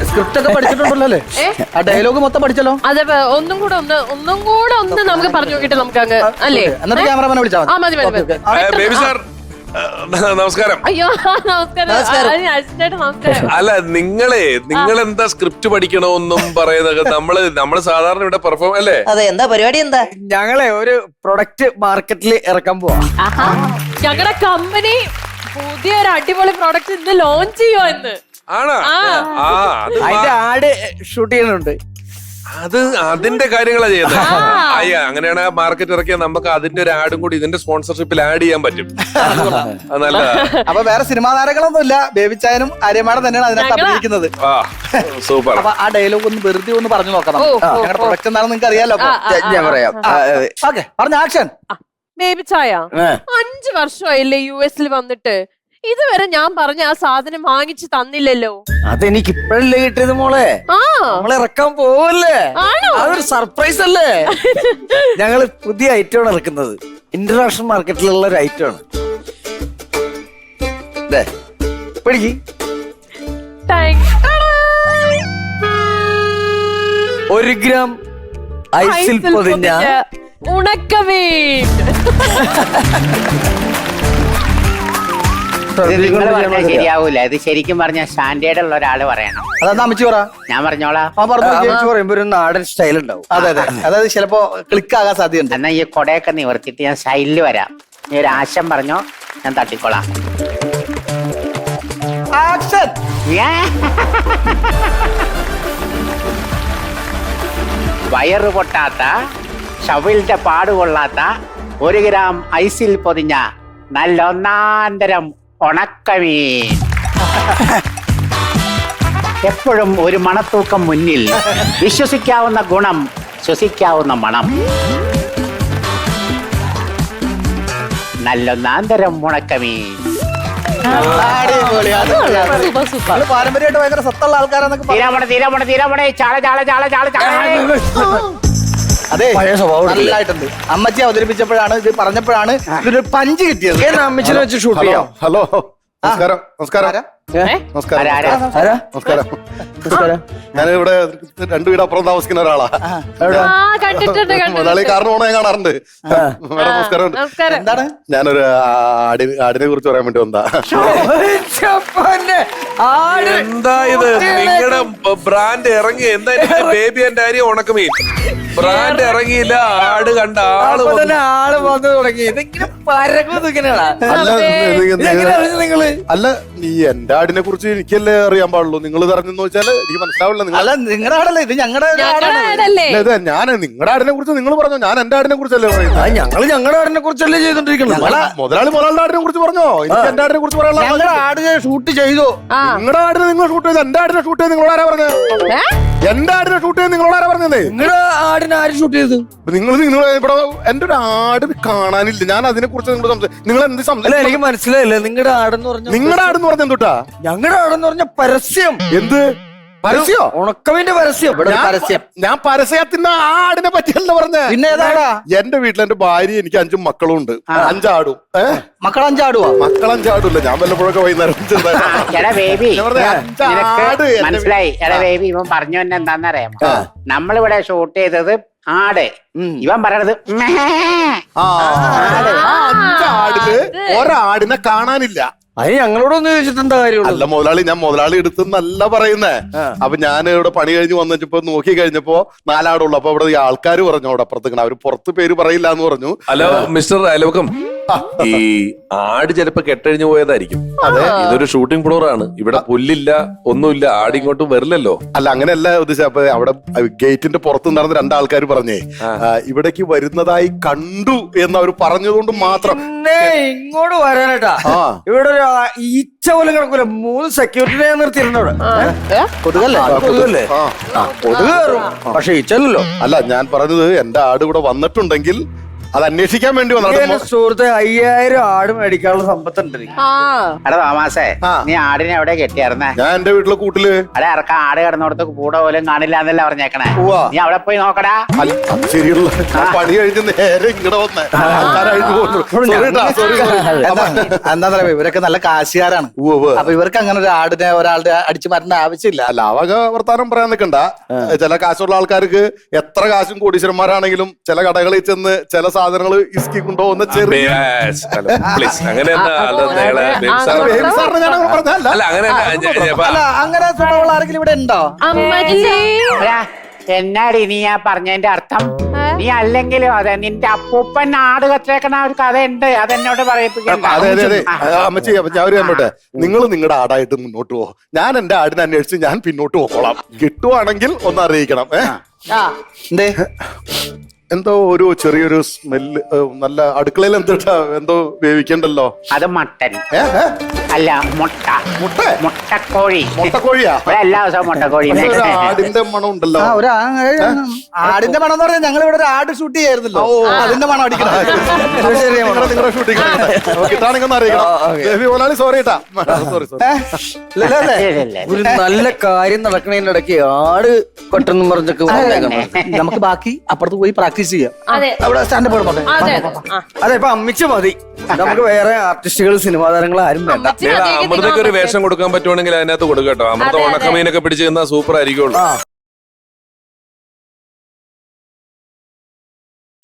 Script ഒക്കെ പഠിച്ചിട്ടുണ്ടല്ലോ അല്ലേ? ആ ഡയലോഗ് മൊത്തം പഠിച്ചല്ലോ. അതെ, ഒന്നും കൂടെ ഒന്ന് നമുക്ക് പറഞ്ഞു നോക്കിട്ട് നമുക്ക് അങ്ങ് അല്ലേ? എന്നിട്ട് ക്യാമറമാനെ വിളിച്ചാൽ മതി. ബേബി സാർ നമസ്കാരം. അയ്യോ നമസ്കാരം. നമസ്കാരം. അല്ല നിങ്ങൾ എന്താ സ്ക്രിപ്റ്റ് പഠിക്കണമെന്നും പറയുന്നത്? നമ്മള് സാധാരണ ഇവിടെ പെർഫോം അല്ലേ? അതെ, എന്താ പരിപാടി? എന്താ? ഞങ്ങളെ ഒരു പ്രൊഡക്റ്റ് മാർക്കറ്റിൽ ഇറക്കാൻ പോവാ. ഞങ്ങളുടെ കമ്പനി പുതിയൊരു അടിപൊളി പ്രോഡക്റ്റ് ഇന്ന് ലോഞ്ച് ചെയ്യുമോ എന്ന്. ആണോ? അതിന്റെ ആഡ് ഷൂട്ട് ചെയ്യുന്നുണ്ട്. അതിന്റെ കാര്യങ്ങളാ ചെയ്യുന്നത്. അങ്ങനെയാണ് മാർക്കറ്റ് ഇറക്കിയാൽ നമുക്ക് അതിന്റെ ഒരു ആഡും കൂടി ഇതിന്റെ സ്പോൺസർഷിപ്പിൽ ആഡ് ചെയ്യാൻ പറ്റും. നല്ല. അപ്പൊ വേറെ സിനിമാ താരങ്ങളൊന്നും ഇല്ല, ബേബിച്ചായനും ആര്യമാടം തന്നെയാണ് അതിനകത്ത് അഭിനയിക്കുന്നത്. സൂപ്പർ. അപ്പൊ ആ ഡയലോഗ് ഒന്ന് വെറുതെ ഒന്ന് പറഞ്ഞു നോക്കണം. ഞങ്ങളുടെ പ്രൊഡക്റ്റ് എന്താണെന്ന് നിങ്ങൾക്ക് അറിയാലോ. ഞാൻ പറയാം. ഓക്കെ, പറഞ്ഞ ആക്ഷൻ. ബേബിച്ചായ 5 വർഷമായില്ലേ US വന്നിട്ട്, ഇതുവരെ ഞാൻ പറഞ്ഞ ആ സാധനം വാങ്ങിച്ചു തന്നില്ലല്ലോ. അതെനിക്ക് ഇപ്പഴല്ലേ കിട്ടിയത് മോളെ. നമ്മളെ ഇറക്കാൻ പോവല്ലേ, അതൊരു സർപ്രൈസ് അല്ലേ. ഞങ്ങള് പുതിയ ഐറ്റമാണ് ഇറക്കുന്നത്. ഇന്റർനാഷണൽ മാർക്കറ്റിലുള്ള ഒരു ഐറ്റമാണ്. പിടിക്ക്. 1 ഗ്രാം ഐസിൽ പൊതിഞ്ഞ ഉണക്കമീൻ. നിങ്ങൾ പറഞ്ഞാൽ ശരിയാവൂല. ഇത് ശരിക്കും പറഞ്ഞ സ്റ്റാൻഡേർഡ് ഉള്ള ഒരാള് പറയണം. അതെന്താ അമ്മച്ചി പറ. ഞാൻ പറഞ്ഞോളാം. പറയുമ്പോ ഒരു നാടൻ സ്റ്റൈൽ ഉണ്ടാവും. അതെ, അതായത് ചിലപ്പോ ക്ലിക്ക് ആകാൻ സാധ്യതയുണ്ട്. എന്നാ ഈ കൊടയൊക്കെ നിവർത്തിട്ട് ഞാൻ സ്റ്റൈലിൽ വരാം. നീ ഒരു ആശം പറഞ്ഞോ, ഞാൻ തട്ടിക്കോളാം. ആക്ഷൻ. വയറ് പൊട്ടാത്ത, ഷവിലിന്റെ പാടുകൊള്ളാത്ത 1 ഗ്രാം ഐസിൽ പൊതിഞ്ഞ നല്ല ഒന്നാന്തരം ഉണക്കമീൻ. എപ്പോഴും ഒരു മണത്തൂക്കം മുന്നിൽ, വിശ്വസിക്കാവുന്ന ഗുണം, ശ്വസിക്കാവുന്ന മണം. നല്ലൊന്നാന്തരം ഉണക്കമീൻ. പാരമ്പര്യമായിട്ട് ഭയങ്കര സത്തുള്ള ആൾക്കാരാന്നൊക്കെ. തീരാമണ ചാള ചാള ചാള ചാള ചാള. അതെ, നല്ലതായിട്ടുണ്ട്. അമ്മച്ചി അവതരിപ്പിച്ചപ്പോഴാണ്, ഇത് പറഞ്ഞപ്പോഴാണ് ഇതൊരു പഞ്ച് കിട്ടിയത്. അമ്മച്ചിനെ വെച്ച് ഷൂട്ട് ചെയ്യാം. ഹലോ, നമസ്കാരം. നമസ്കാരം. ഞാനിവിടെ 2 വീട് അപ്പുറം താമസിക്കുന്ന ഒരാളാ. മുതലാളി കാരണമാണ് ഞാൻ കാണാറുണ്ട്. നമസ്കാരം. എന്താണ്? ഞാനൊരു ആടിനെ കുറിച്ച് പറയാൻ വേണ്ടി വന്നാ. എന്താ ഇത്? നിങ്ങളുടെ ബ്രാൻഡ് ഇറങ്ങി. എന്താ ബേബി ആൻഡ് ആര്യ ഉണക്കമീൻ ബ്രാൻഡ് ഇറങ്ങിയില്ല. ആട് കണ്ട ആള് വന്നു തുടങ്ങി. അല്ല, നീ എന്റെ ആടിനെ കുറിച്ച് എനിക്കല്ലേ അറിയാൻ പാടുള്ളൂ. നിങ്ങൾ പറഞ്ഞെന്ന് വെച്ചാല് എനിക്ക് മനസ്സിലാവില്ല. നിങ്ങളുടെ ആടല്ലേ ഇത്? ഞങ്ങളുടെ ഞാൻ നിങ്ങളുടെ ആടിനെ കുറിച്ച് നിങ്ങൾ പറഞ്ഞു, ഞാൻ എന്റെ ആടിനെ കുറിച്ചല്ലേ പറയുന്നത്. ഞങ്ങൾ ഞങ്ങളുടെ ആടിനെ കുറിച്ചല്ലേ ചെയ്തോണ്ടിരിക്കുന്നത്. മുതലാളി മുതലാളിയുടെ ആടിനെ കുറിച്ച് പറഞ്ഞോ, എനിക്ക് എന്റെ ആടിനെ കുറിച്ച് പറയാനുള്ള. ഞങ്ങളുടെ ആടിനെ ഷൂട്ട് ചെയ്തു. നിങ്ങളുടെ ആടിനെ നിങ്ങൾ ഷൂട്ട് ചെയ്ത്, എന്റെ ആടിനെ ഷൂട്ട് ചെയ്ത് നിങ്ങളോട് ആരാ പറഞ്ഞത്? എന്റെ ആടിനെ ഷൂട്ട് ചെയ്ത് നിങ്ങളോട് ആരാ പറഞ്ഞത്? നിങ്ങളുടെ ആടിനെ ആര് ഷൂട്ട് ചെയ്തു? നിങ്ങൾ ഇവിടെ എന്റെ ഒരു ആട് കാണാനില്ല. ഞാൻ അതിനെ കുറിച്ച് നിങ്ങൾ എന്ത് സംസാരിക്കും? എനിക്ക് മനസ്സിലായില്ല. നിങ്ങളുടെ ആടെന്ന് പറഞ്ഞു. നിങ്ങളുടെ ആടെന്ന് പറഞ്ഞ എന്തുട്ടാ? ഞങ്ങളുടെ ആടെന്ന് പറഞ്ഞ പരസ്യം. എന്ത് പരസ്യോ? ഉണക്കമിന്റെ പരസ്യം. പരസ്യം. ഞാൻ പരസ്യത്തിന്റെ ആടിനെ പറ്റിയല്ല പറഞ്ഞേ. പിന്നെ ഏതാടാ? എന്റെ വീട്ടിൽ എന്റെ ഭാര്യ, എനിക്ക് 5 മക്കളും ഉണ്ട്. 5 ആടും. മക്കൾ 5 ആടുവാ? മക്കൾ 5 ആടില്ല. ഞാൻ വല്ലപ്പോഴൊക്കെ വൈകുന്നേരം മനസ്സിലായി. എടാ ബേബി, ഇവൻ പറഞ്ഞു തന്നെ എന്താന്നറിയാമോ? നമ്മളിവിടെ ഷൂട്ട് ചെയ്തത് ആട്, ഇവൻ പറയണത് 5 ആടില് ഒരാടിനെ കാണാനില്ല. അത് ഞങ്ങളോടൊന്ന് ചോദിച്ചിട്ട് എന്താ കാര്യം? അല്ല മുതലാളി, ഞാൻ മുതലാളി എടുത്തെന്നല്ല പറയുന്നേ. അപ്പൊ ഞാൻ ഇവിടെ പണി കഴിഞ്ഞ് വന്നപ്പോ നോക്കി കഴിഞ്ഞപ്പോ 4 ആടുള്ളൂ. അപ്പൊ ഇവിടെ ആൾക്കാർ പറഞ്ഞു അവിടെ അപ്പുറത്തേക്ക്, അവര് പുറത്ത് പേര് പറയില്ല എന്ന് പറഞ്ഞു. ഹലോ മിസ്റ്റർ അയലോക്കം, ഈ ആട് ചിലപ്പോ കെട്ടഴിഞ്ഞു പോയതായിരിക്കും. അതെ, ഇതൊരു ഷൂട്ടിംഗ് ഫ്ലോർ ആണ്. ഇവിടെ പുല്ലില്ല, ഒന്നുമില്ല. ആട് ഇങ്ങോട്ട് വരില്ലല്ലോ. അല്ല, അങ്ങനെയല്ല ഉദ്ദേശിച്ച. അപ്പൊ അവിടെ ഗേറ്റിന്റെ പുറത്ത് നടന്ന 2 ആൾക്കാർ പറഞ്ഞേ ഇവിടേക്ക് വരുന്നതായി കണ്ടു എന്ന് അവർ പറഞ്ഞതുകൊണ്ട് മാത്രം. ഇങ്ങോട്ട് വരാനേട്ടാ ഇവിടെ ഒരു ഈച്ച പോലും കിടക്കൂല. 3 സെക്യൂരിറ്റിനെ നിർത്തിയിരുന്നവിടെ. കൊതുകല്ലേ? കൊതുകല്ലേ? കൊതുക് കയറും, പക്ഷെ ഈച്ചല്ലോ. അല്ല, ഞാൻ പറഞ്ഞത് എന്റെ ആട് ഇവിടെ വന്നിട്ടുണ്ടെങ്കിൽ അത് അന്വേഷിക്കാൻ വേണ്ടി എന്റെ വന്നു. സുഹൃത്തെ 5000 ആട് മേടിക്കാനുള്ള സമ്പത്തുണ്ട് എനിക്ക്. ആ എടാ തോമാസേ, ആ. നീ ആടിനെ എവിടെ കെട്ടിയായിരുന്നേ? ഞാൻ എന്റെ വീട്ടിലെ കൂട്ടില് അവിടെ ഇറക്കാൻ ആട് കിടന്നിടത്ത് കൂടെ പോലും കാണില്ല എന്നല്ല പറഞ്ഞേക്കണേ. ഉവ്വ. നീ അവിടെ പോയി നോക്കടാ. അത് ശരിയുള്ള ഞാൻ പണി കഴിഞ്ഞ് നേരെ ഇങ്ങടെ വന്നേ. ആൾക്കാരായിട്ട് പോകുന്നു. Sorry ട്ടാ, sorry. എന്താ പറയാ, ഇവരൊക്കെ നല്ല കാശുകാരാണ്. ഉവ്വ് ഉവ്വ്. അപ്പൊ ഇവർക്ക് അങ്ങനെ ഒരു ആടിനെ ഒരാളുടെ അടിച്ചു മാറ്റേണ്ട ആവശ്യമില്ല. അല്ല അവക വർത്താനം പറയാൻ നിൽക്കണ്ട. ചില കാശുള്ള ആൾക്കാർക്ക് എത്ര കാശും കോടീശ്വരന്മാരാണെങ്കിലും ചില കടകളിൽ ചെന്ന് ചില സാധനങ്ങൾ ഇസ്കി കൊണ്ടുപോകുന്ന ചെറിയ പ്ലീസ് അങ്ങനെയല്ല. അല്ല, നിങ്ങളെ ബേബി സാർ- ബേബി സാറിനെ ഞാൻ അങ്ങനെ പറഞ്ഞതല്ല. അല്ല അങ്ങനെയല്ല. അല്ല, അങ്ങനെ സ്വഭാവമുള്ള ആരെങ്കിലും ഇവിടെ ഉണ്ടോ? അമ്മച്ചി എടാ, എന്നാടി നീ ആ പറഞ്ഞതിന്റെ അർത്ഥം? നീ അല്ലെങ്കിലും അതെ, നിന്റെ അപ്പൂപ്പൻ ആട് കച്ചേക്കണ ഒരു കഥയുണ്ട്, അതെന്നോട് പറയിപ്പിക്കണ്ട. അതെ അതെ അതെ അമ്മച്ചി, അപ്പൊ ഞാൻ ഒരു കണ്ടോട്ടെ, നിങ്ങൾ നിങ്ങളുടെ ആടായിട്ട് മുന്നോട്ട് പോകും, ഞാൻ എന്റെ ആടിനെ അന്വേഷിച്ച് ഞാൻ പിന്നോട്ട് പോക്കോളാം. കിട്ടുവാണെങ്കിൽ ഒന്ന് അറിയിക്കണം. എന്തേ? എന്തോ ഒരു ചെറിയൊരു സ്മെല്ല്. നല്ല അടുക്കളയിൽ എന്തോ വേവിക്കണ്ടല്ലോ. അത് മട്ടൻ ഏ? ഏ? അല്ല, മുട്ട. മുട്ട? മുട്ടക്കോഴി. മുട്ടക്കോഴിയാ? ഇവിടെ എല്ലാ ദിവസവും മുട്ടക്കോഴി. ഒരു ആടിന്റെ മണം ഉണ്ടല്ലോ. ആടിന്റെ മണം എന്ന് പറഞ്ഞാൽ ഞങ്ങൾ ഇവിടെ ഒരു ആട് ഷൂട്ട് ചെയ്യായിരുന്നല്ലോ, അതിന്റെ മണം അടിക്കണം. നിങ്ങളുടെ ഷൂട്ടിംഗ് കിട്ടാണെങ്കിൽ ഒന്ന് അറിയിക്കണം. ബേബി മുതലാളി സോറി കേട്ടാ. Sorry sorry. ഒരു നല്ല കാര്യം നടക്കണതിന്റെ ഇടയ്ക്ക് ആട് കൊട്ടെന്നും പറഞ്ഞൊക്കെ വന്നേക്കണം. നമുക്ക് ബാക്കി അപ്പുറത്ത് പോയി പ്രാക്ടീസ് ചെയ്യാം. അതെ അവിടെ സ്റ്റാൻഡപ്പ് ഇടുന്നുണ്ട്. അതെ അതെ, ഇപ്പൊ അമ്മിച്ച മതി. നമുക്ക് വേറെ ആർട്ടിസ്റ്റുകൾ സിനിമാ താരങ്ങൾ ആരും വേണ്ട. അമൃതയ്ക്ക് ഒരു വേഷം കൊടുക്കാൻ പറ്റുവാണെങ്കിൽ അതിനകത്ത് കൊടുക്കട്ടോ. അമൃത ഉണക്കമീനൊക്കെ പിടിച്ച് തന്നാൽ സൂപ്പർ ആയിരിക്കുള്ളൂ.